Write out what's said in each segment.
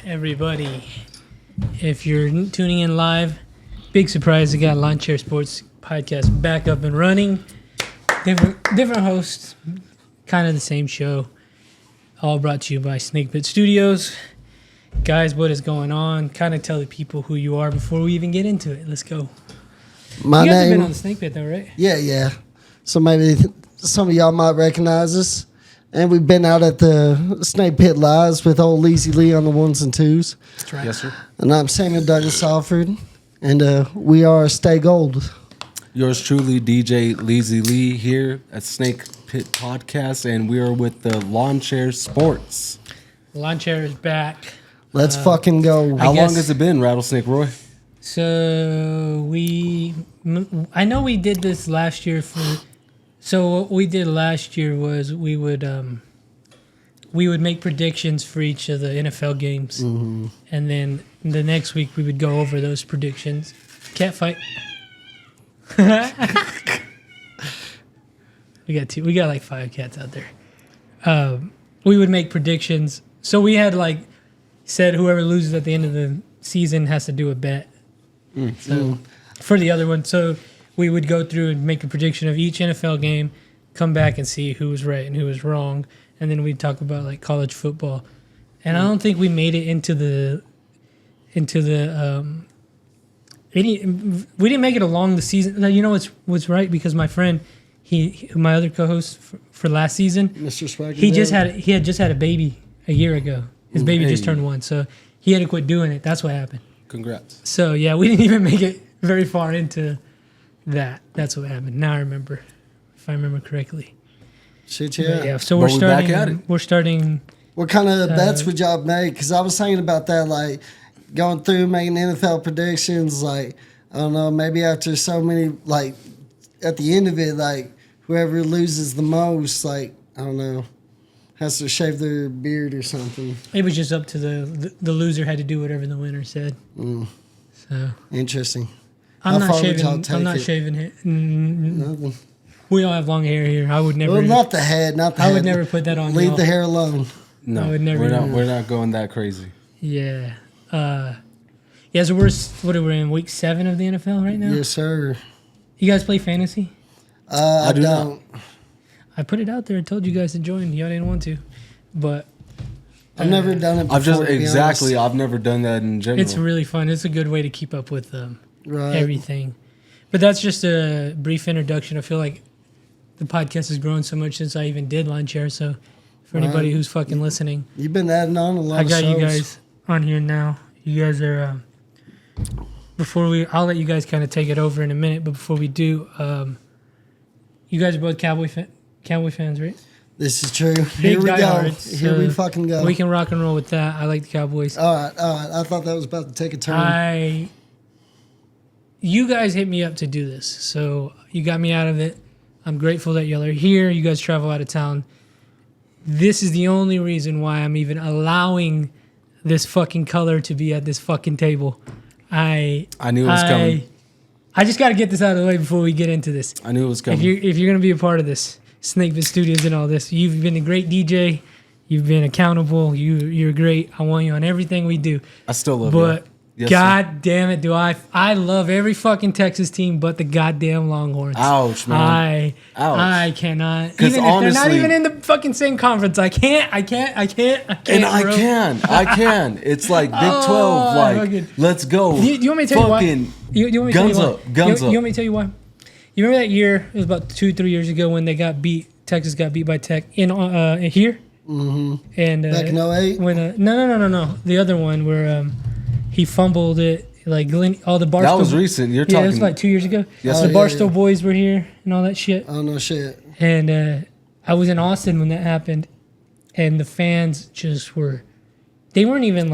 everybody. If you're tuning in live, big surprise, we got Lawnchair Sports Podcast back up and running. Different hosts, kind of the same show. All brought to you by Snakepit Studios. Guys, what is going on? Kind of tell the people who you are before we even get into it. Let's go. My you guys name, have been on the Snake Pit though, right? Yeah. So maybe some of y'all might recognize us. And we've been out at the Snake Pit Lives with old Leezy Lee on the ones and twos. That's right. Yes, sir. And I'm Samuel Douglas Alford. And we are Stay Gold. Yours truly, DJ Leezy Lee here at Snake Pit Podcast, and we are with the Lawnchair Sports. Lawnchair is back. Let's fucking go. How long has it been, Rattlesnake Roy? So I know we did this last year so what we did last year was we would make predictions for each of the NFL games. Mm-hmm. And then the next week we would go over those predictions. Cat fight. We got like 5 cats out there. We would make predictions. So we had said whoever loses at the end of the season has to do a bet. So for the other one, so we would go through and make a prediction of each NFL game, come back and see who was right and who was wrong, and then we'd talk about college football. And I don't think we made it into the we didn't make it along the season. You know what's right, because my friend, my other co-host for last season, Mr. Swagger, he had just had a baby a year ago. His baby just turned 1, so he had to quit doing it. That's what happened. Congrats. So yeah, we didn't even make it very far into that. That's what happened. Now I remember, if I remember correctly. Shit, yeah. But yeah, so we're starting. Back at it. We're starting. What kind of bets would y'all make? Because I was thinking about that, going through making NFL predictions. I don't know, maybe after so many, at the end of it, whoever loses the most, I don't know, has to shave their beard or something. It was just up to the loser had to do whatever the winner said. So interesting. I'm not shaving it. Nothing. We all have long hair here. I would never. Well, not the head. I would never put that on. Leave the hair alone. No, I would never. We're not going that crazy. Yeah. Yeah. So we're in week 7 of the NFL right now. Yes, sir. You guys play fantasy? I don't. I put it out there. I told you guys to join. Y'all didn't want to, but I've never done it before. I've never done that in general. It's really fun. It's a good way to keep up with everything. But that's just a brief introduction. I feel like the podcast has grown so much since I even did Lawnchair. So for anybody who's fucking listening, you've been adding on a lot of shows. I got you guys on here now. You guys are. I'll let you guys kind of take it over in a minute. But before we do, you guys are both Cowboy fans, right? This is true. Here we go. Here we fucking go. We can rock and roll with that. I like the Cowboys. All right. I thought that was about to take a turn. You guys hit me up to do this, so you got me out of it. I'm grateful that y'all are here. You guys travel out of town. This is the only reason why I'm even allowing this fucking color to be at this fucking table. I knew it was coming. I just got to get this out of the way before we get into this. I knew it was coming. If you're going to be a part of this, Snakepit Studios and all this, you've been a great DJ. You've been accountable. You're great. I want you on everything we do. I still love you. But God damn it, do I love every fucking Texas team but the goddamn Longhorns. Ouch, man. I cannot. Because even if they're not even in the fucking same conference, I can't. And I can. It's like Big 12, let's go. Do you want me to tell you why? You want me to guns tell you up, why? guns You up. want me to tell you why? You remember that year, it was about 2-3 years ago when they got beat, Texas got beat by Tech in here? Mm-hmm. And back in 08? No. The other one where he fumbled it, all the Barstow. That was recent. You're talking. Yeah, it was like 2 years ago. Yes, the Barstow boys were here and all that shit. Oh, no shit. And I was in Austin when that happened, and the fans just they weren't even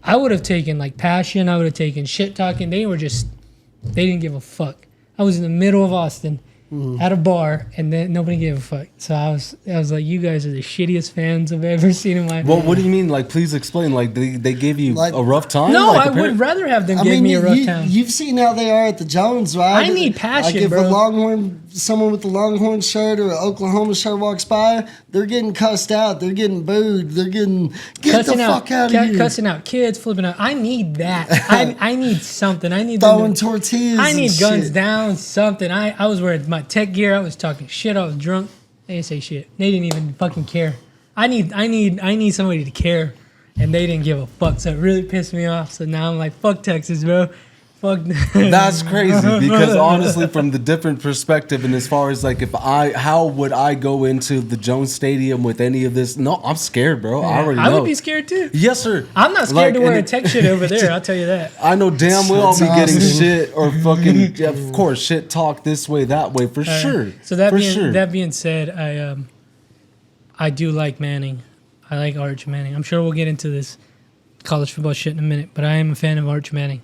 I would have taken passion, I would have taken shit talking. They didn't give a fuck. I was in the middle of Austin, at a bar, and then nobody gave a fuck. So I was like, you guys are the shittiest fans I've ever seen in my life. Well, what do you mean? Like, please explain. Like, they gave you Like- a rough time? No, Like, I would rather have them give me a rough time. You've seen how they are at the Jones, right? I need passion, like if bro. someone with a Longhorn shirt or an Oklahoma shirt walks by, they're getting cussed out. They're getting booed. They're getting get the fuck out of here. Cussing out kids, flipping out. I need that. I need something. I need Throwing tortillas. I need and guns shit. down, something. I was wearing my tech gear. I was talking shit. I was drunk. They didn't say shit. They didn't even fucking care. I need somebody to care, and they didn't give a fuck. So it really pissed me off. So now I'm like, fuck Texas, bro. Fuck. That's crazy because honestly, from the different perspective, and as far as like, how would I go into the Jones Stadium with any of this? No, I'm scared, bro. I already know. I would be scared too. Yes, sir. I'm not scared to wear a tech shit over there. I'll tell you that. I know damn well I'll be That's getting awesome. shit or fucking, yeah, of course, shit talk this way, that way, for sure. So that for being sure. that being said, I do like Manning. I like Arch Manning. I'm sure we'll get into this college football shit in a minute, but I am a fan of Arch Manning.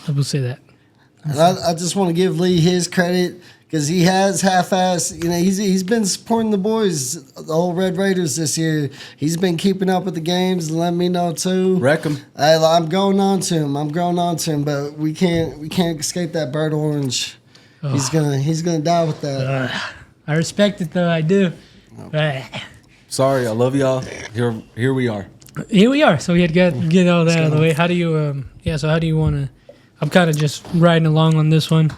I will say that. And I just want to give Lee his credit because he has half-assed. You know, he's been supporting the boys, the old Red Raiders this year. He's been keeping up with the games and letting me know too. Wreck 'em. I'm going on to him. But we can't escape that bird orange. He's gonna die with that. I respect it though. I do. Sorry, I love y'all. Here we are. Here we are. So we had to get all that out of the way. How do you? So how do you want to? I'm kind of just riding along on this one.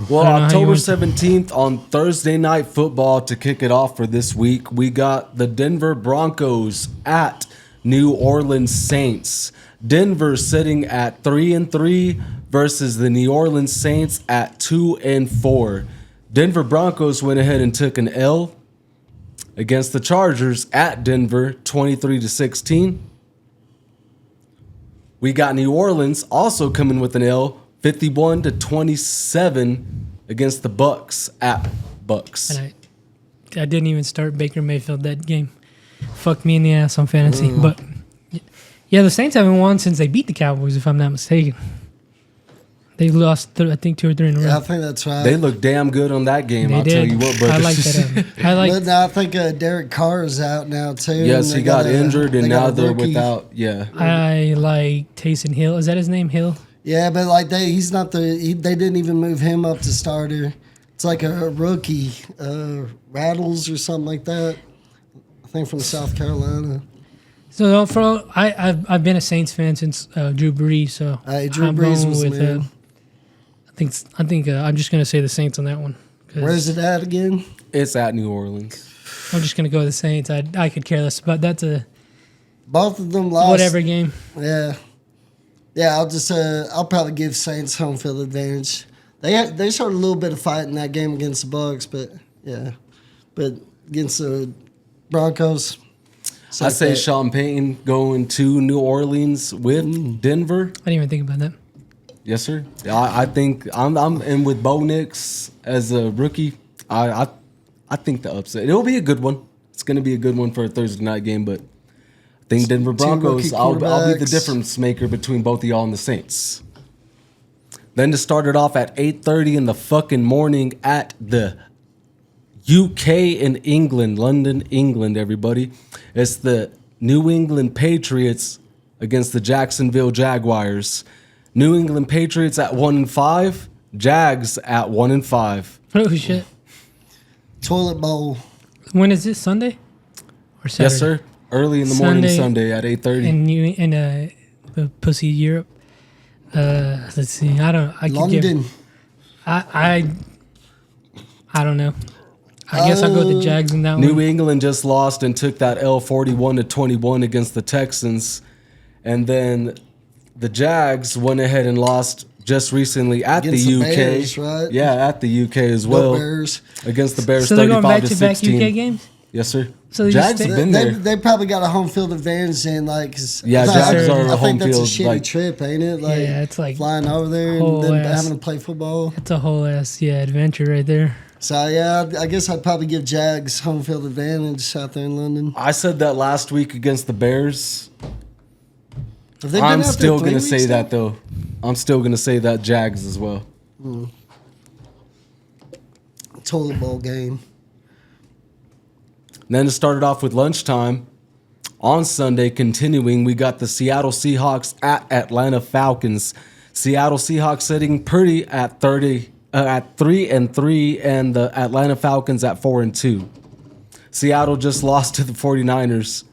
Well, I don't know how you October want to- 17th on Thursday Night Football to kick it off for this week, we got the Denver Broncos at New Orleans Saints. Denver sitting at 3-3 versus the New Orleans Saints at 2-4. Denver Broncos went ahead and took an L against the Chargers at Denver, 23-16. We got New Orleans also coming with an L, 51-27 against the Bucks at Bucks. And I didn't even start Baker Mayfield that game. Fucked me in the ass on fantasy. But yeah, the Saints haven't won since they beat the Cowboys, if I'm not mistaken. They lost, I think, 2 or 3 in a row. Yeah, I think that's right. They look damn good on that game. They I'll did. tell you what, brother. I like that. But now I think Derek Carr is out now too. Yes, and he they got a- injured, and they got now a they're rookie. without. Yeah, I like Taysom Hill. Is that his name, Hill? Yeah, but like he's not they didn't even move him up to starter. It's like a rookie, Rattles or something like that. I think from South Carolina. So I've been a Saints fan since Drew Brees. So Drew I'm Brees going was the with. man. I think I'm just gonna say the Saints on that one. 'Cause Where's it at again? it's at New Orleans. I'm just gonna go with the Saints. I could care less, but that's a Both of them lost. whatever game. Yeah. I'll probably give Saints home field advantage. They showed a little bit of fight in that game against the Bucks, but against the Broncos, I say Sean Payton going to New Orleans with Denver. I didn't even think about that. Yes, sir. I think I'm in with Bo Nix as a rookie. I think the upset. It'll be a good one. It's going to be a good one for a Thursday night game, but I think Denver Broncos. rookie I'll be the quarterbacks. difference maker between both of y'all and the Saints. Then to start it off at 8:30 in the fucking morning at the UK in England, London, England, everybody. It's the New England Patriots against the Jacksonville Jaguars. New England Patriots at 1-5, Jags at 1-5. Oh shit! Toilet bowl. When is this? Sunday or Saturday? Yes, sir. Early in the morning, Sunday at 8:30. In the pussy Europe. Let's see. I could London. give. I don't know. I guess I'll go with the Jags in that New one. England just lost and took that L 41-21 against the Texans. And then the Jags went ahead and lost just recently at Against the the UK. Bears, right? Yeah, at the UK as Go well. Bears. Against the Bears, So they're going back 35-16. to back UK games. Yes, sir. So they just Jags stay- have been They, there. they probably got a home field advantage in Yeah, Jags are I a home think that's field, a shitty like- trip, ain't it? Like, Yeah, it's like flying over there whole and then ass- having to play football. It's a whole ass adventure right there. So yeah, I guess I'd probably give Jags home field advantage out there in London. I said that last week against the Bears. Have they been I'm out there still 3 going to say weeks that, though. I'm still going to say that Jags as well. toilet bowl game. Then it started off with lunchtime. On Sunday, continuing, we got the Seattle Seahawks at Atlanta Falcons. Seattle Seahawks sitting pretty at 3-3, and the Atlanta Falcons at 4-2. Seattle just lost to the 49ers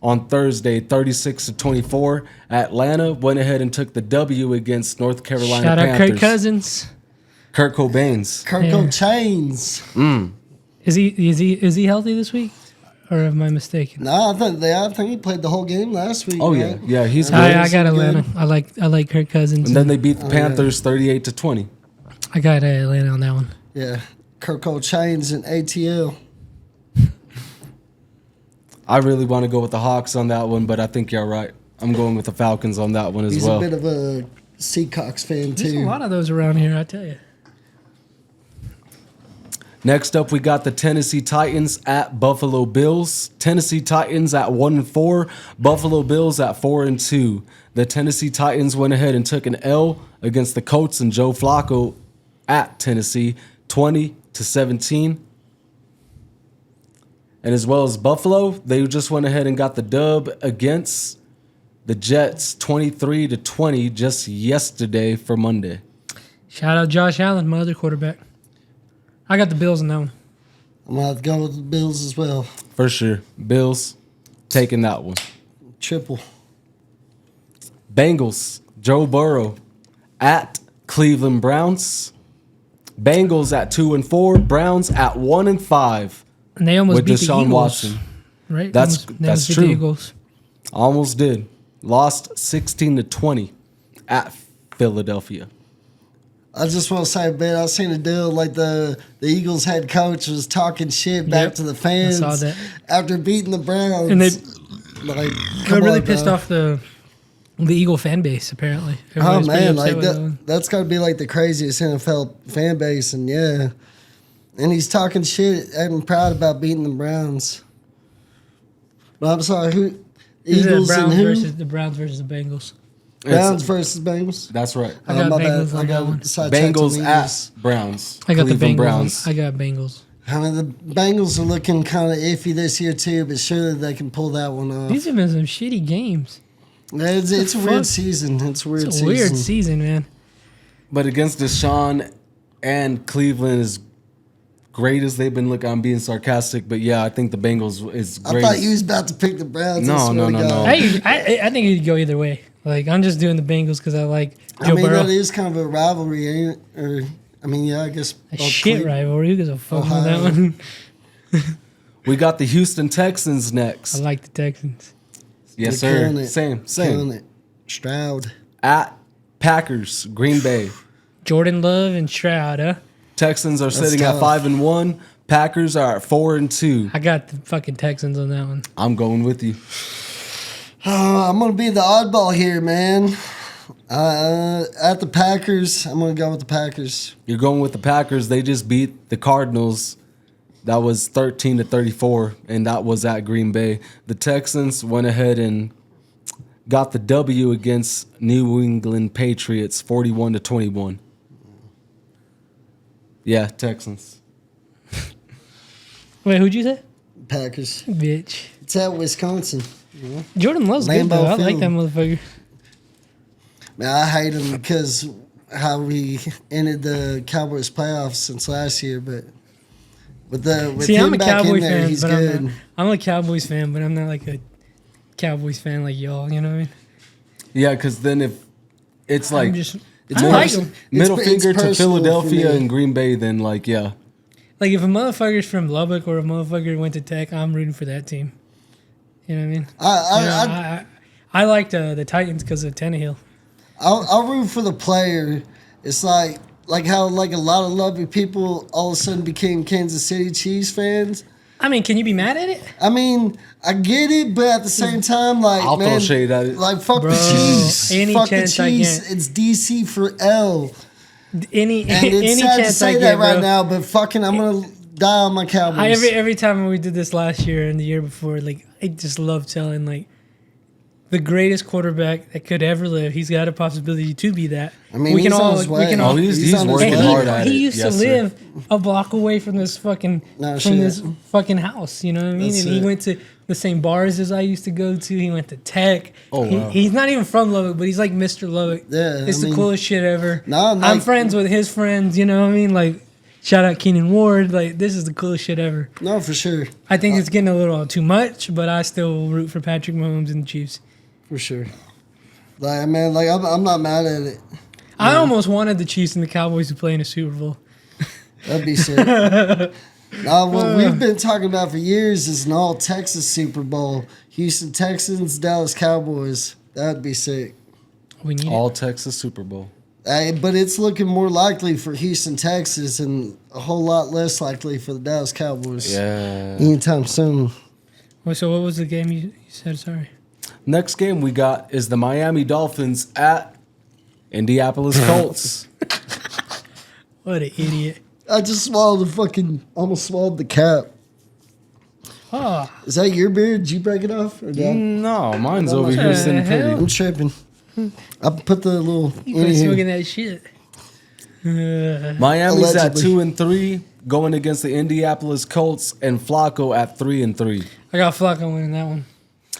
on Thursday, 36-24. Atlanta went ahead and took the W against North Carolina Shout out Panthers. Kirk Cousins. Kurt Cobain's. Kirko Chains. Is he healthy this week, or am I mistaken? No, I think he played the whole game last week. Oh right? yeah, he's good. I got Atlanta. I like Kirk Cousins. And then they beat the Panthers 38-20. I got Atlanta on that one. Yeah, Kirko Chains and ATL. I really want to go with the Hawks on that one, but I think you're right. I'm going with the Falcons on that one as He's well. a bit of a Seahawks fan There's a too. lot of those around here, I tell you. Next up, we got the Tennessee Titans at Buffalo Bills. Tennessee Titans at 1-4, Buffalo Bills at 4-2. The Tennessee Titans went ahead and took an L against the Colts and Joe Flacco at Tennessee, 20-17. And as well as Buffalo, they just went ahead and got the dub against the Jets, 23-20, just yesterday for Monday. Shout out Josh Allen, my other quarterback. I got the Bills on that one. I'm gonna have to go with the Bills as well. For sure. Bills taking that one. Triple. Bengals, Joe Burrow at Cleveland Browns. Bengals at 2-4, Browns at 1-5 And they almost with beat the Deshaun Eagles, Watson. right? That's They almost beat true. The Eagles. Almost did. Lost 16-20 at Philadelphia. I just want to say, man, I seen a deal like the Eagles head coach was talking shit back Yep, to the fans I saw that. after beating the Browns. And they like, got come really on, pissed bro. off the Eagle fan base, apparently. Oh Everybody's pretty man, upset like with that one. that's got to be like the craziest NFL fan base, and yeah, and he's talking shit and proud about beating the Browns. But I'm sorry, who? This is Eagles the and Browns who? versus the Bengals. Browns versus Bengals. That's right. I got my Bengals bad. on that one. sidetracked Bengals on the at Eagles. Browns. I got the Cleveland Bengals. Browns. I got Bengals. I mean, the Bengals are looking kind of iffy this year too, but surely they can pull that one off. These have been some shitty games. Yeah, it's a fuck? weird season. It's a weird It's a season. weird season, man. But against Deshaun and Cleveland, as great as they've been looking, I'm being sarcastic, but yeah, I think the Bengals is I great. thought you was about to pick the Browns. I No, swear no, to no, God. no. I think you could go either way. Like, I'm just doing the Bengals because I like Joe I mean, Burrow. that is kind of a rivalry, ain't it? Or, I mean, yeah, I guess. A both shit Cle- rivalry. Who gives a fuck about that Ohio. one? We got the Houston Texans next. I like the Texans. Yes, They're killing sir. it. Same. Killing it. Stroud. At Packers, Green Bay. Jordan Love and Stroud, huh? Texans are sitting tough. at 5-1. Packers are at 4-2. I got the fucking Texans on that one. I'm going with you. I'm going to be the oddball here, man. At the Packers, I'm going to go with the Packers. You're going with the Packers. They just beat the Cardinals. That was 13-34, and that was at Green Bay. The Texans went ahead and got the W against New England Patriots, 41-21. Yeah, Texans. Wait, who'd you say? Packers. Bitch. It's at Wisconsin. Jordan Love's good, Lambeau though. I like Field. that motherfucker. Man, I hate him because how we ended the Cowboys playoffs since last year, but with See, him I'm a back Cowboy in there, fan, he's but good. I'm a Cowboys fan, but I'm not like a Cowboys fan like y'all, you know what I mean? Yeah, because then if it's like I'm just, It's I like pers- them. middle it's finger to personal for Philadelphia me. and Green Bay, then like, yeah. Like, if a motherfucker's from Lubbock or a motherfucker went to Tech, I'm rooting for that team. You know what I mean? I like the Titans because of Tannehill. I'll root for the player. It's like how like a lot of lovely people all of a sudden became Kansas City Chiefs fans. I mean, can you be mad at it? I mean, I get it, but at the same time, like I'll throw man, shade at it. like fuck Bro, the Chiefs, any fuck the chance I Chiefs. get. It's DC for L, Any and it's any sad to chance say I that get, right bro. now, but fucking, I'm gonna die on my Cowboys. Every time we did this last year and the year before, like, I just love telling like the greatest quarterback that could ever live. He's got a possibility to be that. I mean, he's on his way. Oh, he's on his working way. hard at it. He used Yes, to sir. live a block away from this fucking house. You know what I mean? That's and he it. went to the same bars as I used to go to. He went to Tech. Oh, wow. He's not even from Lubbock, but he's like Mr. Lubbock. Yeah, it's I the mean, coolest shit ever. No, I'm like- friends with his friends. You know what I mean? Like, shout out Keenan Ward. Like, this is the coolest shit ever. No, for sure. I think it's getting a little too much, but I still root for Patrick Mahomes and the Chiefs. For sure. Like, man, like, I'm not mad at it. I almost wanted the Chiefs and the Cowboys to play in a Super Bowl. That'd be sick. Now, what we've been talking about for years is an all Texas Super Bowl. Houston Texans, Dallas Cowboys. That'd be sick. We need All it. Texas Super Bowl. But it's looking more likely for Houston, Texas, and a whole lot less likely for the Dallas Cowboys. Yeah. Anytime soon. Well, so what was the game you said? Sorry. Next game we got is the Miami Dolphins at Indianapolis Colts. What an idiot. I just swallowed almost swallowed the cap. Oh, Is that your beer? Did you break it off? Or did I? No, mine's over What here the sitting hell? pretty. I'm tripping. I put the little you in been here. smoking that shit. Miami's at Allegedly. 2-3, going against the Indianapolis Colts, and Flacco at 3-3. I got Flacco winning that one.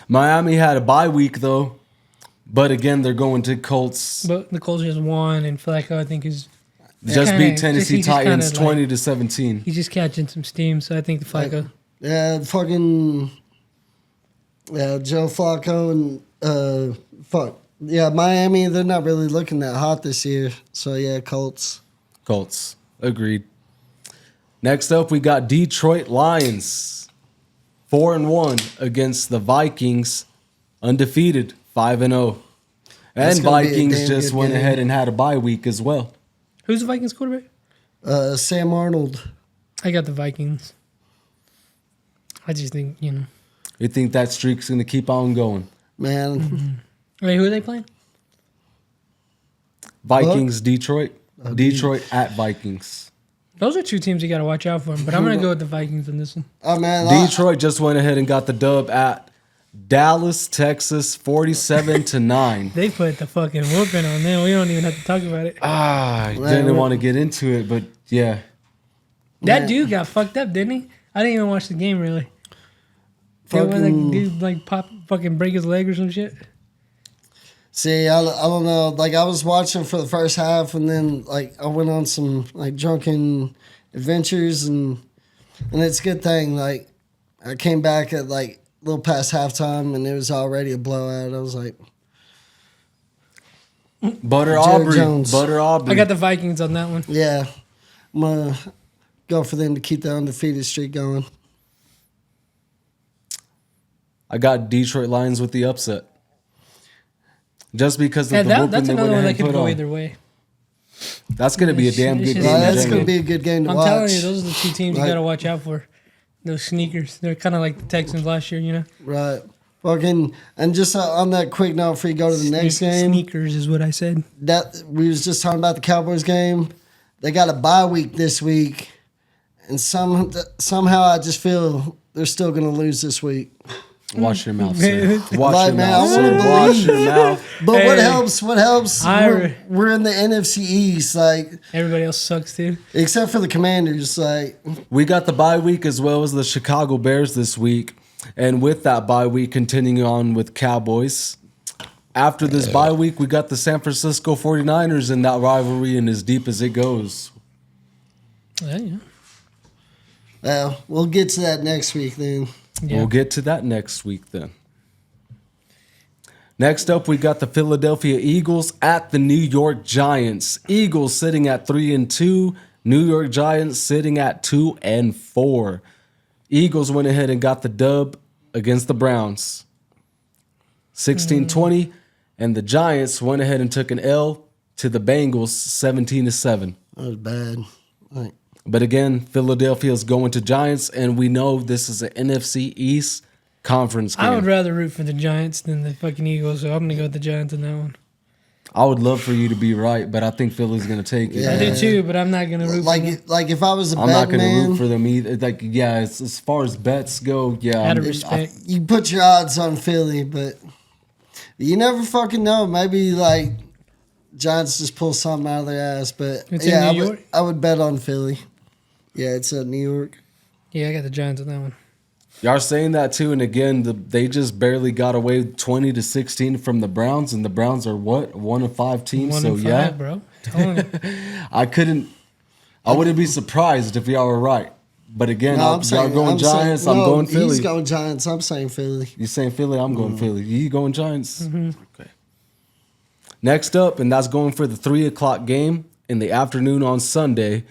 Miami had a bye week though, but again they're going to Colts. But the Colts just won, and Flacco, I think, is Just kinda- beat Tennessee he's just Titans kinda like- 20-17. he's just catching some steam. So I think the Flacco. Yeah, Joe Flacco and Miami. They're not really looking that hot this year. So yeah, Colts. Colts, agreed. Next up, we got Detroit Lions, 4-1 against the Vikings, undefeated, 5-0. That's And gonna be a Vikings damn just good went game. ahead and had a bye week as well. Who's the Vikings quarterback? Sam Arnold. I got the Vikings. I just think, You think that streak's going to keep on going? Man, Wait, who are they playing? Vikings, Detroit. Detroit at Vikings. Those are two teams you got to watch out for. But I'm going to go with the Vikings on this one. oh man, Detroit just went ahead and got the dub at Dallas, Texas, 47-9. They put the fucking whooping on them. We don't even have to talk about it. I didn't want to get into it, but yeah. That dude got fucked up, didn't he? I didn't even watch the game, really. That one, like, dude, like, fucking break his leg or some shit. See, I don't know. Like I was watching for the first half, and then like I went on some like drunken adventures, and it's a good thing. Like I came back at like a little past halftime, and it was already a blowout. I was like, Butter Jerry Aubrey. Jones. Butter Aubrey. I got the Vikings on that one. yeah, I'm gonna go for them to keep the undefeated streak going. I got Detroit Lions with the upset. Just because of Yeah, the that's whooping they another went one ahead that and could put go on. either way. That's going to be a damn It's good just- game. Right, that's to gonna check be in. a good game to I'm watch. telling you, those are the two teams you Right. got to watch out for. Those sneakers. They're kind of like the Texans last year, you know? Right. Fucking, and just on that quick note, before you go to the next game, Sneakers is what I said. that we was just talking about the Cowboys game. They got a bye week this week, and somehow I just feel they're still going to lose this week. Watch your mouth, sir. Watch Like, your man, mouth, I sir. wanna Watch believe. your mouth. But Hey. what helps? What helps? I- We're in the NFC East, like Everybody else sucks too. except for the Commanders. Like, We got the bye week as well as the Chicago Bears this week. And with that bye week, continuing on with Cowboys. After this bye week, we got the San Francisco 49ers in that rivalry and as deep as it goes. Yeah, yeah. well, we'll get to that next week then. Yeah. We'll get to that next week then. Next up, we got the Philadelphia Eagles at the New York Giants. Eagles sitting at 3-2. New York Giants sitting at 2-4. Eagles went ahead and got the dub against the Browns. 16-20. And the Giants went ahead and took an L to the Bengals 17-7. That was bad. Like, But again, Philadelphia's going to Giants, and we know this is an NFC East conference game. I would rather root for the Giants than the fucking Eagles, so I'm going to go with the Giants on that one. I would love for you to be right, but I think Philly's going to take it. Yeah. I do too, but I'm not going to root for them. like if I was a I'm not betting going to man, root for them either. Like, yeah, as far as bets go, yeah. Out of I'm- respect. you put your odds on Philly, but You never fucking know. Maybe like Giants just pull something out of their ass. But It's in New York? I would bet on Philly. Yeah, it's New York. Yeah, I got the Giants on that one. Y'all saying that too, and again, they just barely got away 20-16 from the Browns, and the Browns are what, 1-5 teams. 1-5, bro. Telling you. I wouldn't be surprised if y'all were right. But again, y'all going Giants. I'm going Philly. He's going Giants. I'm saying Philly. You saying Philly? I'm going Philly. You going Giants? Okay. Next up, and that's going for the 3:00 game in the afternoon on Sunday.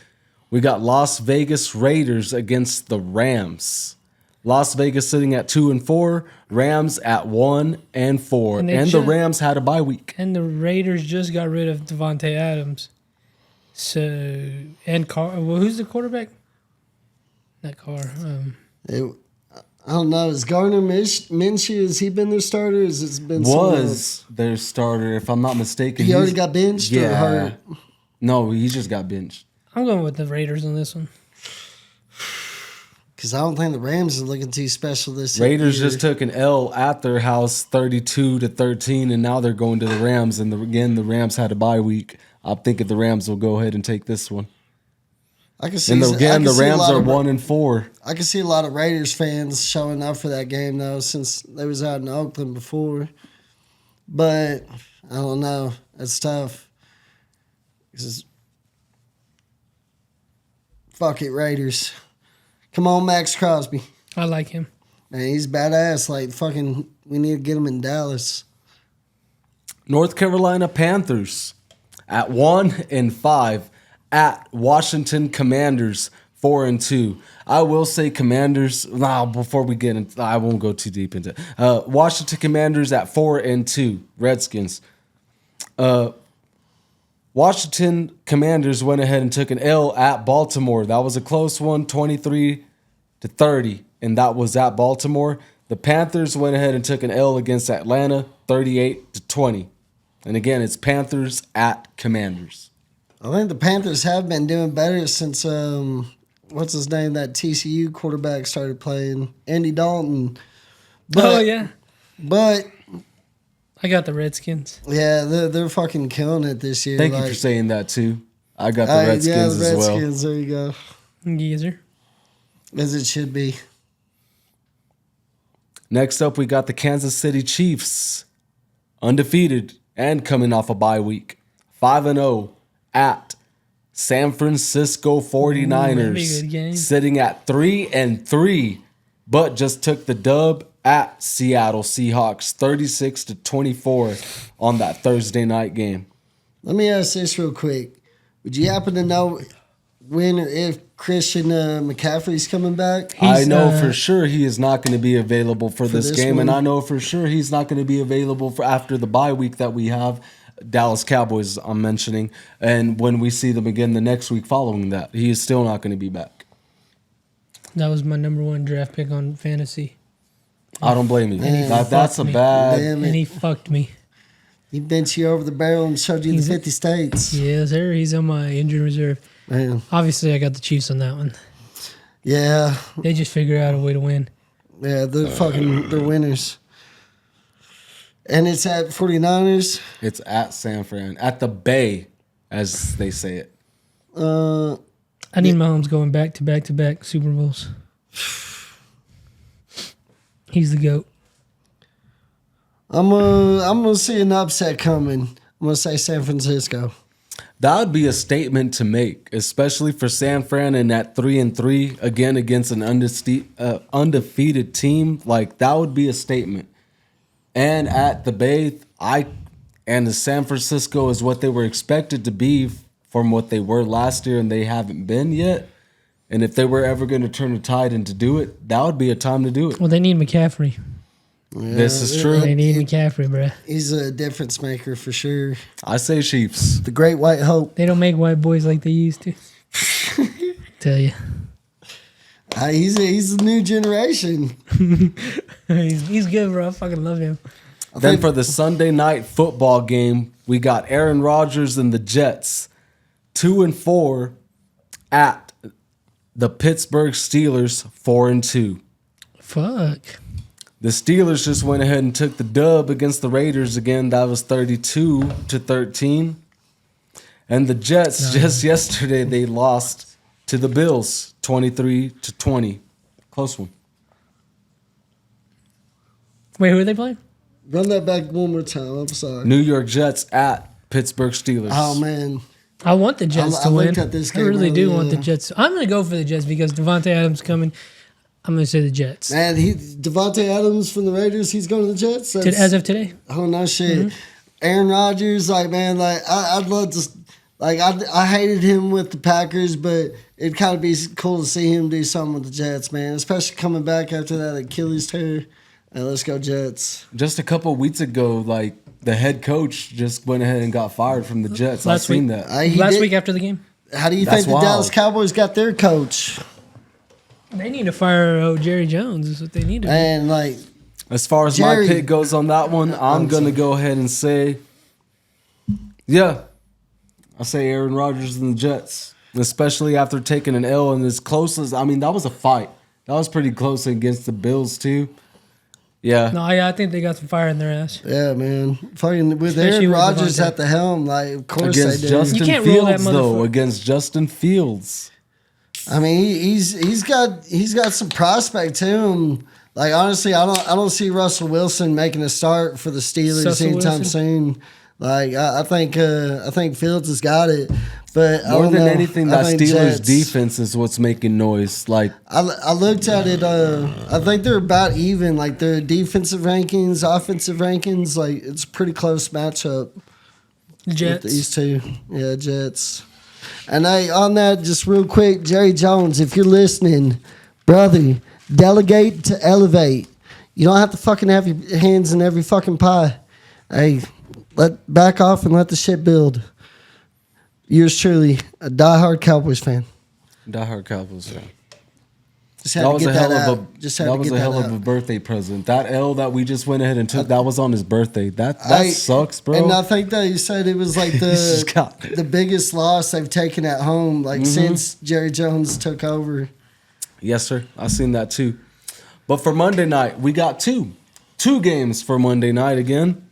We got Las Vegas Raiders against the Rams. Las Vegas sitting at 2-4, Rams at 1-4, and the Rams had a bye week. And the Raiders just got rid of Devontae Adams. So who's the quarterback? Not Carr. I don't know. Is Gardner Minshew? Has he been their starter? Has it been Was their starter, if I'm not mistaken? He already got benched or hurt? No, he just got benched. I'm going with the Raiders on this one. Because I don't think the Rams are looking too special this year. Raiders just took an L at their house, 32-13, and now they're going to the Rams. And again, the Rams had a bye week. I'm thinking the Rams will go ahead and take this one. I can see. And again, the Rams are 1-4. I can see a lot of Raiders fans showing up for that game though, since they was out in Oakland before. But I don't know. It's tough. Fuck it, Raiders. Come on, Max Crosby. I like him. Man, he's badass. Like, fucking, we need to get him in Dallas. North Carolina Panthers at 1-5 at Washington Commanders 4-2. I will say Commanders. Now, before we get into, I won't go too deep into it. Washington Commanders at 4-2. Redskins. Washington Commanders went ahead and took an L at Baltimore. That was a close one, 23-30, and that was at Baltimore. The Panthers went ahead and took an L against Atlanta, 38-20. And again, it's Panthers at Commanders. I think the Panthers have been doing better since what's his name? That TCU quarterback started playing, Andy Dalton. Yeah. But I got the Redskins. yeah, they're fucking killing it this year. Thank you for saying that too. I got the Redskins the as well. Redskins, there you go. Geezer. As it should be. Next up, we got the Kansas City Chiefs, undefeated and coming off a bye week, 5-0 at San Francisco 49ers, that'd be a good game. sitting at 3-3, but just took the dub at Seattle Seahawks, 36-24 on that Thursday night game. Let me ask this real quick. Would you happen to know when or if Christian McCaffrey's coming back? I know for sure he is not going to be available for this game, one? and I know for sure he's not going to be available for after the bye week that we have. Dallas Cowboys, I'm mentioning, and when we see them again the next week following that, he is still not going to be back. That was my number one draft pick on fantasy. I don't blame you. And That's a bad. Damn And it. he fucked me. He bent you over the barrel and showed you the 50 states. Yes, sir. He's on my injury reserve. Man. Obviously, I got the Chiefs on that one. Yeah. They just figure out a way to win. Yeah, they're winners. And it's at 49ers. It's at San Fran, at the Bay, as they say it. I need Mahomes going back to back to back Super Bowls. He's the GOAT. I'm gonna see an upset coming. I'm gonna say San Francisco. That would be a statement to make, especially for San Fran and at 3-3 again against an undefeated team. Like that would be a statement. And at the Bay, and the San Francisco is what they were expected to be from what they were last year, and they haven't been yet. And if they were ever going to turn the tide and to do it, that would be a time to do it. Well, they need McCaffrey. Yeah, This is true. They need McCaffrey, bruh. He's a difference maker for sure. I say Chiefs. The Great White Hope. They don't make white boys like they used to. Tell you. He's the new generation. He's good, bro. I fucking love him. Then for the Sunday night football game, we got Aaron Rodgers and the Jets, 2-4 at the Pittsburgh Steelers, 4-2. Fuck. The Steelers just went ahead and took the dub against the Raiders again. That was 32-13. And the Jets, just yesterday, they lost to the Bills 23-20. Close one. Wait, who are they playing? Run that back one more time. I'm sorry. New York Jets at Pittsburgh Steelers. Oh, man. I want the Jets to I win. looked at this I game really do earlier. want the Jets. I'm going to go for the Jets because Devontae Adams coming. I'm going to say the Jets. Man, Devontae Adams from the Raiders, he's going to the Jets? As of today. Oh, no shit. Mm-hmm. Aaron Rodgers, like, man, like, I'd love to, like, I hated him with the Packers, but it'd kind of be cool to see him do something with the Jets, man, especially coming back after that Achilles tear. Let's go Jets. Just a couple weeks ago, like, the head coach just went ahead and got fired from the Jets. I've seen that. Last week after the game. How do you That's think the wild. Dallas Cowboys got their coach? They need to fire Jerry Jones. Is what they need to do. And, like, As far as Jerry- my pick goes on that one, I'm going to go ahead and say, yeah, I say Aaron Rodgers and the Jets, especially after taking an L and as close as, I mean, that was a fight. That was pretty close against the Bills, too. Yeah. No, I think they got some fire in their ass. yeah, man. Fucking with Especially Aaron with Rodgers Devontae. at the helm, like, of course Against they do. Justin You can't rule that Fields, though. motherfucker. Against Justin Fields. I mean, he's got some prospect to him. Like, honestly, I don't see Russell Wilson making a start for the Steelers Russell anytime Wilson? soon. Like, I think Fields has got it. But I More don't than know. anything, I that think Steelers Jets. defense is what's making noise. Like, I looked at it. I think they're about even. Like, their defensive rankings, offensive rankings. Like, it's a pretty close matchup. Jets. With these two. Yeah, Jets. And on that, just real quick, Jerry Jones, if you're listening, brother, delegate to elevate. You don't have to fucking have your hands in every fucking pie. Hey, back off and let the shit build. Yours truly, a diehard Cowboys fan. diehard Cowboys fan. Just had That to was get a that hell out. of Just a had that to was get a hell that of a out. birthday present. That L that we just went ahead and took, that was on his birthday. That sucks, bro. And I think that you said it was like just got the biggest loss they've taken at home, like since Jerry Jones took over. Yes, sir. I seen that too. But for Monday night, we got two games for Monday night again.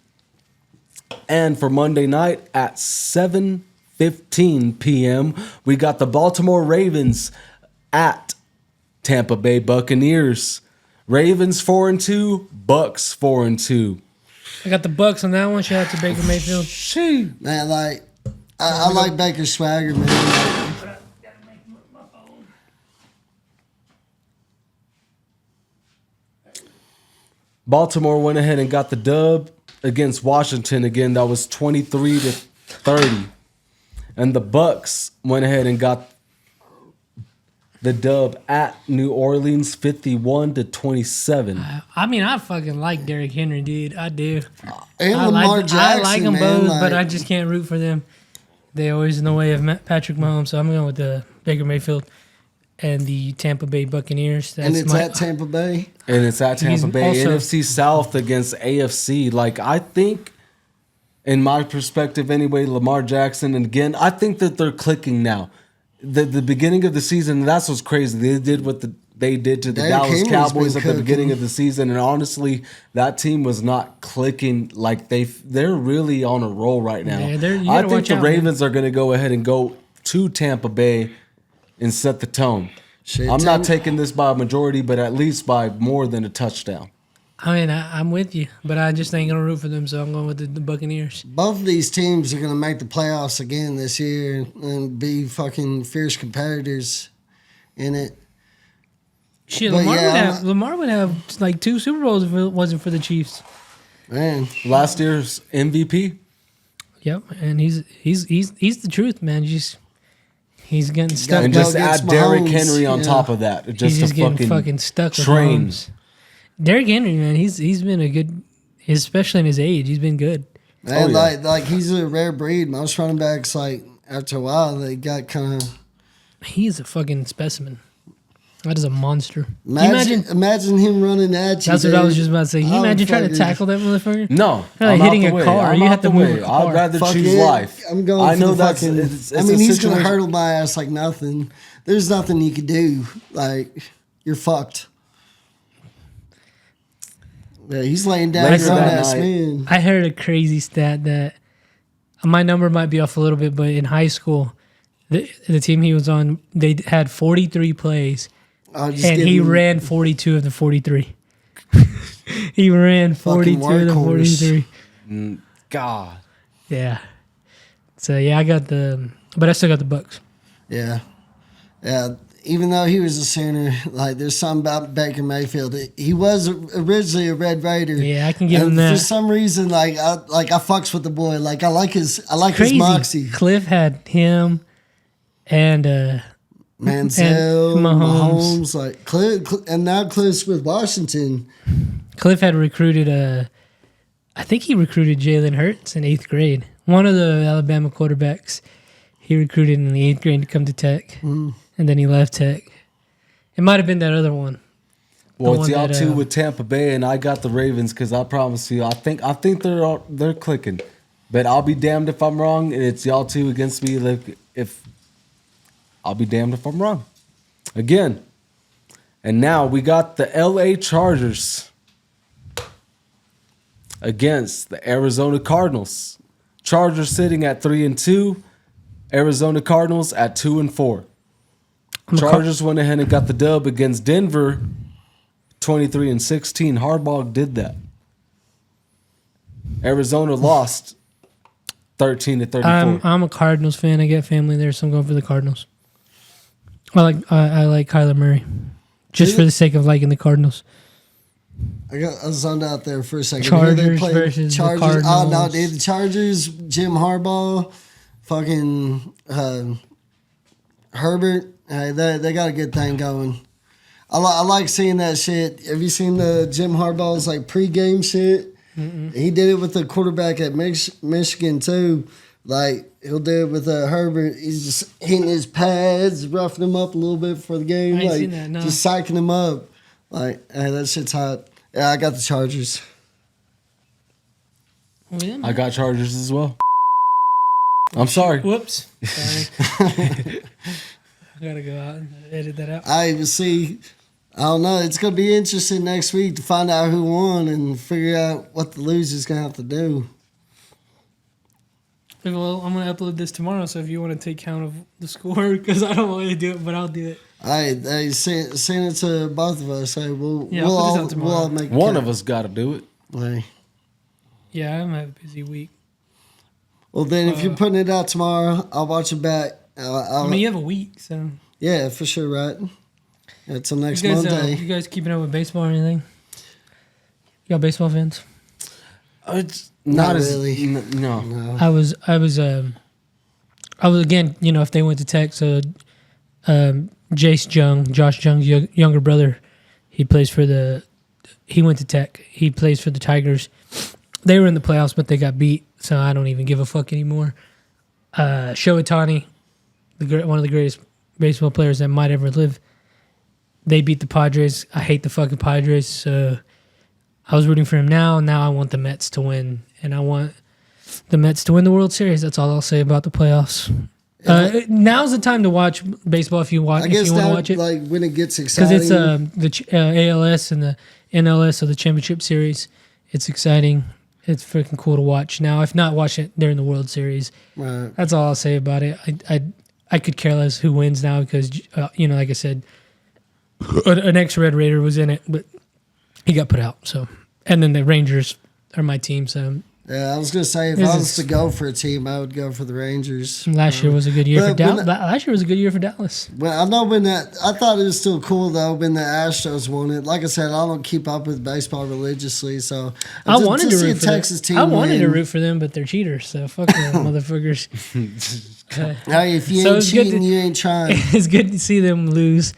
And for Monday night at 7:15 p.m., we got the Baltimore Ravens at Tampa Bay Buccaneers. Ravens 4-2, Bucks 4-2. I got the Bucks on that one. Shout out to Baker Mayfield. Man, like I like Baker swagger, man. Baltimore went ahead and got the dub against Washington again. That was 23-30. And the Bucks went ahead and got the dub at New Orleans 51-27. I mean, I fucking like Derrick Henry, dude. I do. And I Lamar like, Jackson, I like them man, both, like, but I just can't root for them. They always in the way of Patrick Mahomes, so I'm going with the Baker Mayfield and the Tampa Bay Buccaneers. and it's at Tampa Bay. And it's at Tampa He's Bay. also- NFC South against AFC. Like, I think, in my perspective anyway, Lamar Jackson, and again, I think that they're clicking now. The beginning of the season, that's what's crazy. They did what they did to the Derrick Dallas Henry's Cowboys been at the beginning cooking. of the season, and honestly, that team was not clicking. Like, they're really on a roll right now. Yeah, you I gotta think watch the out, man. Ravens are going to go ahead and go to Tampa Bay and set the tone. Shit, I'm not taking this by a majority, but at least by more than a touchdown. I mean, I'm with you, but I just ain't going to root for them, so I'm going with the Buccaneers. Both of these teams are going to make the playoffs again this year and be fucking fierce competitors in it. Shit, But yeah, Lamar would have like 2 Super Bowls if it wasn't for the Chiefs. Man, Last year's MVP. Yep, and he's the truth, man. He's getting stuck. And go just against add Derrick Mahomes, Henry on yeah. top of that. He's Just just to getting fucking stuck with train. Mahomes. Derrick Henry, man, he's been a good, especially in his age, he's been good. man, yeah. like he's a rare breed. Most running backs, like after a while, they got kind of. He's a fucking specimen. That is a monster. Can you Imagine him running at you. That's what I was dude. just about to say. Can you I would imagine trying to fucking- tackle that motherfucker? No, Like I'm hitting out a the way. car, I'm you out have to the move way. a car. I'd rather Fuck choose it. life. I'm going. I for know the that's. fucking, It's I mean, he's gonna situation- hurdle my ass like nothing. There's nothing you can do. Like you're fucked. Yeah, he's laying down Later grown that ass night. man. I heard a crazy stat that my number might be off a little bit, but in high school, the team he was on, they had 43 plays, I'll just and give he him ran 42 of the 43. He ran 42 of the workhorse. 43. God. Yeah. So yeah, but I still got the Bucks. Yeah. Yeah. Even though he was a Sooner, like there's something about Baker Mayfield. He was originally a Red Raider. Yeah, I can give and him that. For some reason, I fucks with the boy. Like I like his Crazy. moxie. Cliff had him and Mansell, and Mahomes, like Cliff, and now Cliff's with Washington. Cliff had recruited I think he recruited Jalen Hurts in 8th grade. One of the Alabama quarterbacks he recruited in the 8th grade to come to Tech, and then he left Tech. It might have been that other one. Well, The it's one y'all that, two with Tampa Bay, and I got the Ravens because I promise you, I think they're clicking, but I'll be damned if I'm wrong, and it's y'all two against me. Like if I'll be damned if I'm wrong, again. And now we got the L.A. Chargers against the Arizona Cardinals. Chargers sitting at 3-2, Arizona Cardinals at 2-4. Chargers went ahead and got the dub against Denver, 23-16. Harbaugh did that. Arizona lost 13-34. I'm a Cardinals fan. I get family there, so I'm going for the Cardinals. I like Kyler Murray, just for the sake of liking the Cardinals. I zoned out there for a second. Chargers versus the Oh no, Cardinals. dude, the Chargers, Jim Harbaugh, fucking Herbert. Hey, they got a good thing going. I like seeing that shit. Have you seen the Jim Harbaugh's like pregame shit? Mm-mm. He did it with the quarterback at Michigan too. Like he'll do it with Herbert. He's just hitting his pads, roughing him up a little bit for the game, I ain't like seen that, no. just psyching him up. Like, hey, that shit's hot. Yeah, I got the Chargers. I got Chargers as well. I'm sorry. Whoops. Sorry. I gotta go out and edit that out. I see. I don't know. It's gonna be interesting next week to find out who won and figure out what the loser's gonna have to do. Well, I'm gonna upload this tomorrow, so if you want to take count of the score, because I don't want to do it, but I'll do it. I send it to both of us. Hey, I'll put this out tomorrow. we'll all make One of us got to do it. Hey. Yeah, I'm gonna have a busy week. Well, then if you're putting it out tomorrow, I'll watch it back. I mean, you have a week, so. Yeah, for sure, right? Until next You Monday. guys keeping up with baseball or anything? You got baseball fans? It's Not as really. No. I was again, if they went to Tech, so Josh Jung's younger brother, he went to Tech. He plays for the Tigers. They were in the playoffs, but they got beat, so I don't even give a fuck anymore. Shohei Ohtani, one of the greatest baseball players that might ever live, they beat the Padres. I hate the fucking Padres, so I was rooting for him now. Now I want the Mets to win, and I want the Mets to win the World Series. That's all I'll say about the playoffs. Now's the time to watch baseball if you want to watch it. Like when it gets exciting. Because it's the ALS and the NLS, so the championship series. It's exciting. It's freaking cool to watch. Now, if not, watch it during the World Series. Right. That's all I'll say about it. I could care less who wins now because, like I said, an ex-Red Raider was in it, but he got put out. So, and then the Rangers are my team. So Yeah, I was gonna say if I was to go for a team, I would go for the Rangers. last year was a good year for But Dallas. Last year was a good year for Dallas. Well, I know I thought it was still cool though when the Astros won it. Like I said, I don't keep up with baseball religiously, so I wanted to see root a for Texas them. team. I wanted to win. root for them, but they're cheaters. So fuck them, motherfuckers. Hey, if you So ain't it's good cheating, you ain't trying. It's good to see them lose.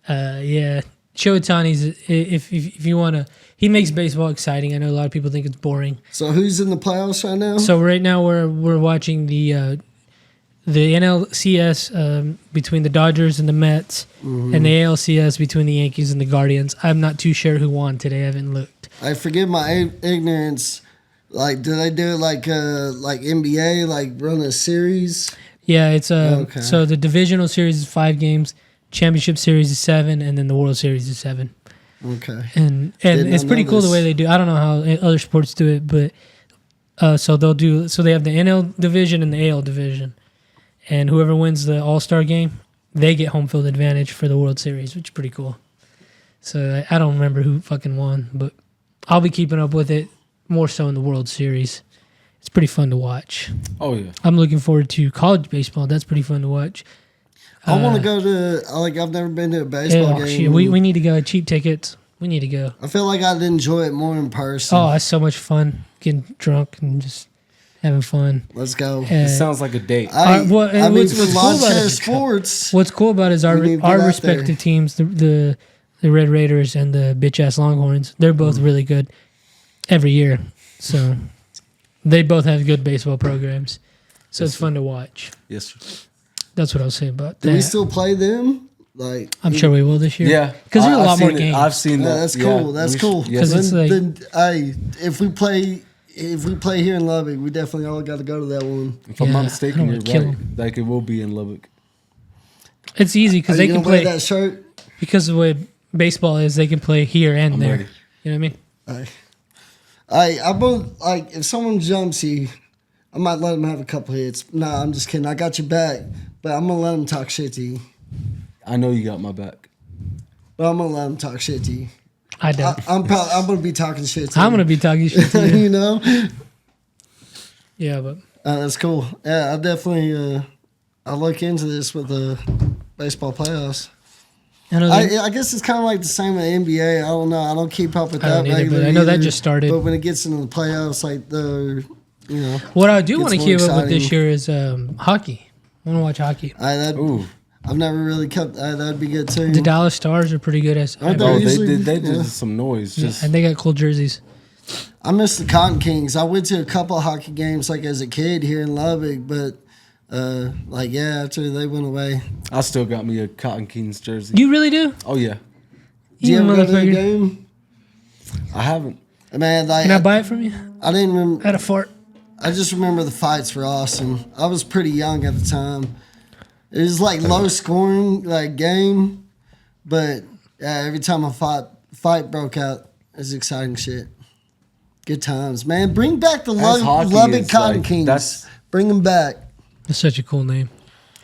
Yeah, Shohei Ohtani's if you want to, he makes baseball exciting. I know a lot of people think it's boring. So who's in the playoffs right now? So right now we're watching the NLCS between the Dodgers and the Mets, and the ALCS between the Yankees and the Guardians. I'm not too sure who won today. I haven't looked. I forgive my ignorance. Like, do they do it like NBA, like run a series? Yeah, it's Okay. so the divisional series is 5 games, championship series is 7, and then the World Series is 7. Okay. and Did it's not pretty know cool the this. way they do. I don't know how other sports do it, but so they have the NL division and the AL division, and whoever wins the All-Star game, they get home field advantage for the World Series, which is pretty cool. So I don't remember who fucking won, but I'll be keeping up with it more so in the World Series. It's pretty fun to watch. Oh yeah. I'm looking forward to college baseball. That's pretty fun to watch. I want to go to, I've never been to a baseball game. Shit, we need to go. Cheap tickets. We need to go. I feel like I'd enjoy it more in person. Oh, that's so much fun. Getting drunk and just having fun. Let's go. It sounds like a date. What's for cool about Lawnchair it- Sports. What's cool about it is We need to get our out respective there. teams, the Red Raiders and the bitch ass Longhorns. They're both really good every year. So they both have good baseball programs. So it's fun to watch. Yes, sir. That's what I'll say about that. Do we still play them? Like, I'm sure we will this year. Yeah, because there's a I've lot more seen it. games. I've seen Yeah, that. that's Yeah, cool. That's cool. Yes, 'Cause it's like- if we play here in Lubbock, we definitely all got to go to that one. if I'm Yeah, not I mistaken, don't you're wanna kill right. 'em. Like it will be in Lubbock. It's easy Are because you they can gonna wear play that shirt? because of the way baseball is. They can play here and I'm there. ready. You know what I mean? I both like if someone jumps you, I might let them have a couple hits. Nah, I'm just kidding. I got your back, but I'm gonna let them talk shit to you. I know you got my back. But I'm gonna let them talk shit to you. I don't. I'm gonna be talking shit to you. I'm gonna be talking shit to you. you know. Yeah, but That's cool. Yeah, I definitely I look into this with the baseball playoffs. I know I guess it's kind of like the same with the NBA. I don't know. I don't keep up with I that don't either, but regularly I know that either. just started. But when it gets into the playoffs, like what I do Gets want to more keep up with this exciting. year is hockey. I want to watch hockey. Ooh. I've never really kept. That'd be good too. The Dallas Stars are pretty good as. Aren't Oh, they they usually- did. They did yeah. some noise. Yeah, Just and they got cool jerseys. I miss the Cotton Kings. I went to a couple of hockey games like as a kid here in Lubbock, but after they went away. I still got me a Cotton Kings jersey. You really do? Oh yeah. Did you ever go to the motherfucker. game? I haven't. Man, like Can I buy it from you? I didn't remember. I had a fart. I just remember the fights were awesome. I was pretty young at the time. It was like low scoring like game, but every time a fight broke out, it was exciting shit. Good times, man. Bring back the As hockey Lubbock is, Cotton like, Kings. that's- Bring them back, That's such a cool name.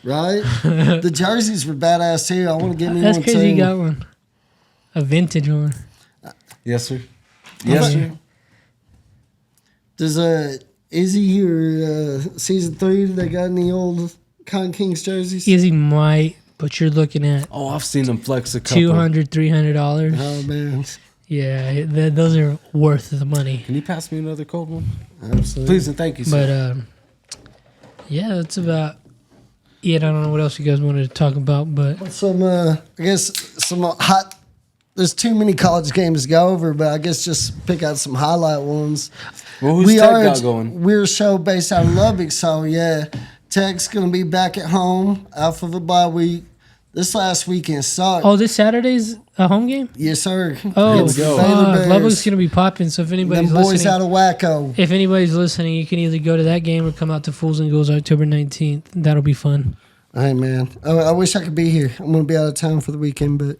right? The jerseys were badass too. I want to get me That's one crazy. too. You got one, a vintage one. Yes, sir. Yes, Yeah. sir. Does Izzy or season 3? Do they got any old Cotton Kings jerseys? Izzy might, but you're looking at Oh, I've seen them flex a couple. $200, $300. Oh man, Yeah, those are worth the money. Can you pass me another cold one? absolutely. Please and thank you, sir. But yeah, that's about it. I don't know what else you guys wanted to talk about, but Some, I guess, some hot. There's too many college games to go over, but I guess just pick out some highlight ones. Well, who's Tech got going? We're a show based out of Lubbock, so yeah, Tech's gonna be back at home off of a bye week. This last weekend sucked. oh, this Saturday's a home game. Yes, sir. Oh, Against the go. Baylor fuck. Bears. Lubbock's gonna be popping. So if Them anybody's boys listening, out of Wacko. if anybody's listening, you can either go to that game or come out to Fools and Ghouls October 19th. That'll be fun. Hey man, I wish I could be here. I'm gonna be out of town for the weekend, but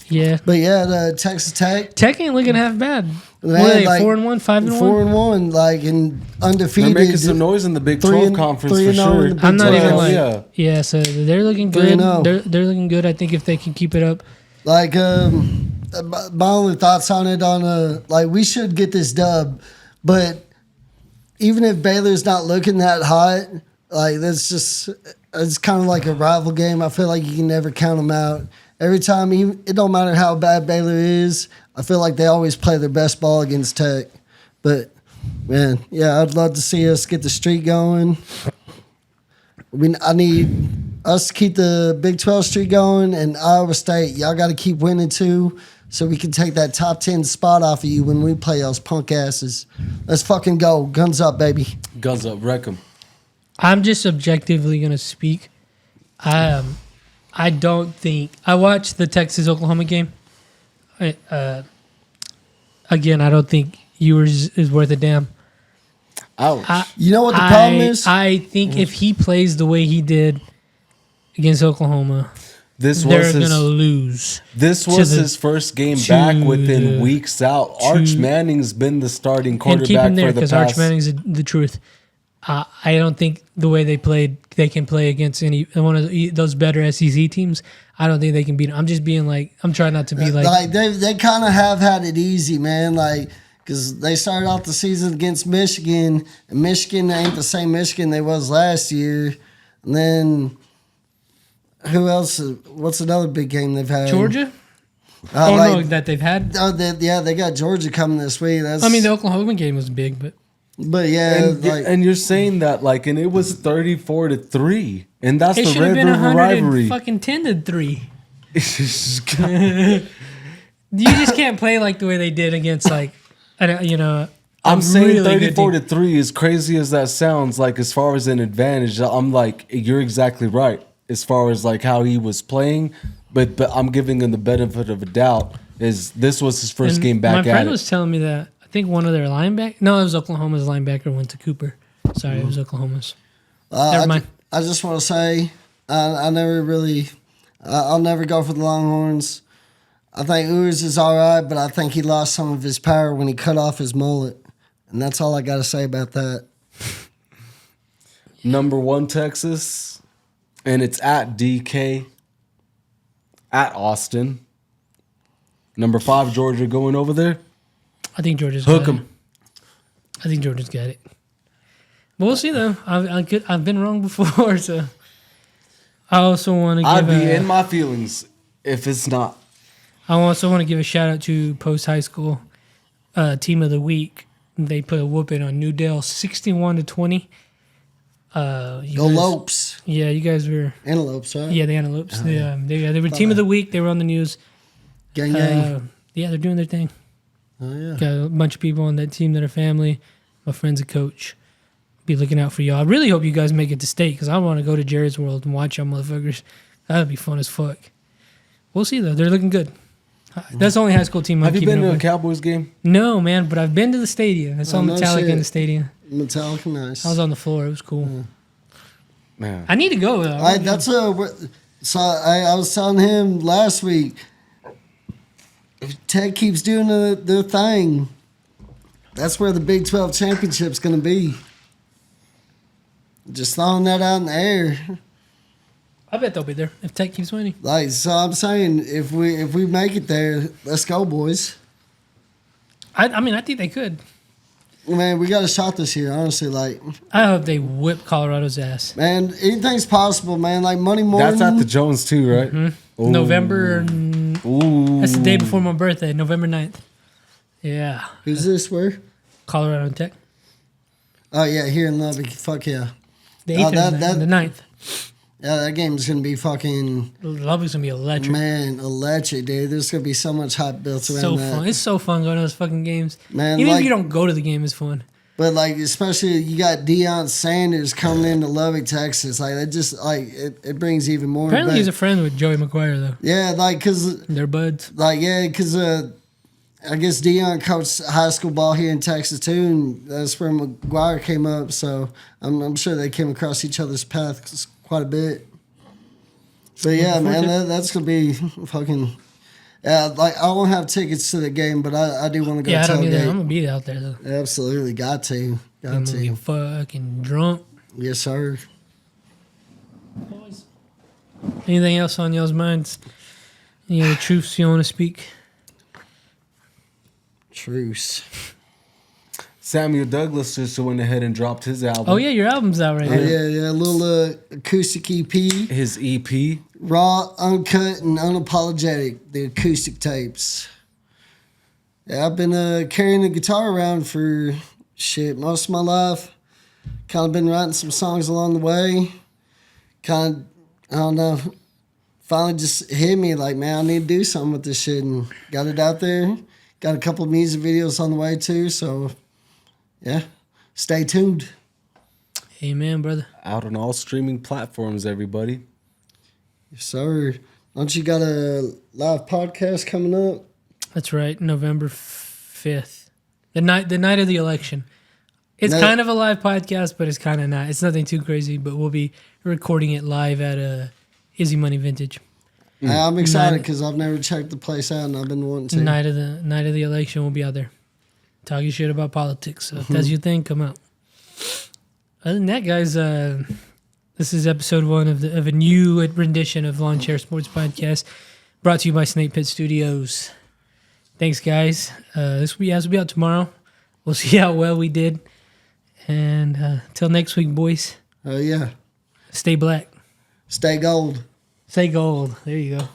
Yeah, yeah, the Texas Tech. Tech ain't looking half bad. Man, What are they? like, 4-1, 5-1. 4-1, like and They're undefeated. making some noise in the Big 3 12 and- conference 3 for and 0 sure. in the Big I'm not even 12. like, Yeah. yeah. So they're looking 3 good. and 0. They're looking good. I think if they can keep it up. Like, my only thoughts on it like we should get this dub, but even if Baylor's not looking that hot, like it's kind of like a rival game. I feel like you can never count them out. Every time, it don't matter how bad Baylor is, I feel like they always play their best ball against Tech. But man, yeah, I'd love to see us get the streak going. I need us to keep the Big 12 streak going, and Iowa State, y'all got to keep winning too, so we can take that top 10 spot off of you when we play those punk asses. Let's fucking go. Guns up, baby. Guns up, wreck 'em. I'm just objectively gonna speak. I don't think I watched the Texas Oklahoma game. Again, I don't think yours is worth a damn. Ouch. You know what the problem is? I think if he plays the way he did against Oklahoma, This they're was going to his, lose. this to was the- his first game to back within the- weeks out. Arch Manning's been the starting And keep quarterback him there for the because Arch past. Manning's the truth. I don't think the way they played, they can play against any one of those better SEC teams. I don't think they can beat them. I'm just being like, I'm trying not to be like they kind of have had it easy, man. Like, because they started off the season against Michigan, and Michigan ain't the same Michigan they was last year. And then who else? What's another big game they've had? Georgia. Like, That they've had. they got Georgia coming this week. I mean, the Oklahoma game was big, but yeah, And you're saying that like, and it was 34-3, and that's it the should have Red been River rivalry. fucking 10-3. You just can't play like the way they did against like, I'm saying really good 34-3, as crazy as that sounds, like as far as an advantage, I'm like, you're exactly right as far as like how he was playing, but I'm giving him the benefit of a doubt. Is this was his first And game back my at friend it? was telling me that I think one of their linebackers. No, it was Oklahoma's linebacker went to Cooper. Sorry, it was Oklahoma's. Never mind. I just want to say, I never really, I'll never go for the Longhorns. I think Urs is all right, but I think he lost some of his power when he cut off his mullet. And that's all I got to say about that. Number 1 Texas, and it's at DK, at Austin. Number 5 Georgia going over there. I think Georgia's Hook got it. 'em. I think Georgia's got it. But we'll see though. I've been wrong before, so I also want to I'd give be in my feelings if it's not. I also want to give a shout out to Post High School Team of the Week. They put a whooping on New Dale, 61-20. Go Lopes. Yeah, you guys were. Antelopes, right? Yeah, the Antelopes. They were Team of the Week. They were on the news. Gang, gang. Yeah, they're doing their thing. Oh, yeah. Got a bunch of people on that team that are family. My friend's a coach. Be looking out for y'all. I really hope you guys make it to state because I want to go to Jared's World and watch y'all motherfuckers. That'd be fun as fuck. We'll see though. They're looking good. That's the only high school team I'm Have you keeping been up to a with. Cowboys game? No, man, but I've been to the stadium. I saw Oh, no Metallica shit. in the stadium. Metallica, nice. I was on the floor. It was cool. Man. I need to go though. I was telling him last week, if Tech keeps doing their thing, that's where the Big 12 championship's going to be. Just throwing that out in the air. I bet they'll be there if Tech keeps winning. Like, so I'm saying, if we make it there, let's go, boys. I mean, I think they could. Man, we got a shot this year, honestly. Like, I hope they whip Colorado's ass. man, anything's possible, man. Like, Money Morton. That's at the Jones too, right? Ooh. November. Ooh. That's the day before my birthday, November 9th. Yeah. Who's this, where? Colorado and Tech. Oh, yeah, here in Lubbock. Fuck yeah. The 8th and the 9th. Yeah, that game's going to be fucking, Lubbock's going to be electric. man, electric, dude. There's going to be so much hype built around So that. fun. It's so fun going to those fucking games. Man, Even like- if you don't go to the game, it's fun. But, like, especially you got Deion Sanders coming into Lubbock, Texas. Like, that just, like, it brings even more. Apparently but- he's a friend with Joey McGuire, though. yeah, like, because, They're buds. like, yeah, because I guess Deion coached high school ball here in Texas, too, and that's where McGuire came up. So I'm sure they came across each other's paths quite a bit. But, yeah, man, that's going to be fucking... Yeah, like, I won't have tickets to the game, but I do want to go Yeah, I don't either. I'm tailgate. going to be out there, though. Absolutely, got to. I'm Got going to to. get fucking drunk. Yes, sir. Anything else on y'all's minds? Any other truths you want to speak? Truce. Samuel Douglas just went ahead and dropped his album. Oh, yeah, your album's out right Oh, now. yeah, a little acoustic EP. His E EP. Raw, uncut, and unapologetic. The acoustic tapes. Yeah, I've been carrying the guitar around for most of my life. Kind of been writing some songs along the way. Kind of, I don't know, finally just hit me like, man, I need to do something with this shit, and got it out there. Got a couple of music videos on the way too, so yeah, stay tuned. Amen, brother. Out on all streaming platforms, everybody. Yes, sir. Don't you got a live podcast coming up? That's right, November 5th. The night of the election. It's No. kind of a live podcast, but it's kind of not. It's nothing too crazy, but we'll be recording it live at Izzy Money Vintage. I'm excited because I've never checked the place out and I've been wanting to. Night of the election, we'll be out there talking shit about politics. So if that's your thing, come out. Other than that, guys, this is episode 1 of a new rendition of Lawnchair Sports Podcast, brought to you by Snake Pit Studios. Thanks, guys. This will be out tomorrow. We'll see how well we did. And till next week, boys. Oh, yeah. Stay black. Stay gold. Stay gold. There you go.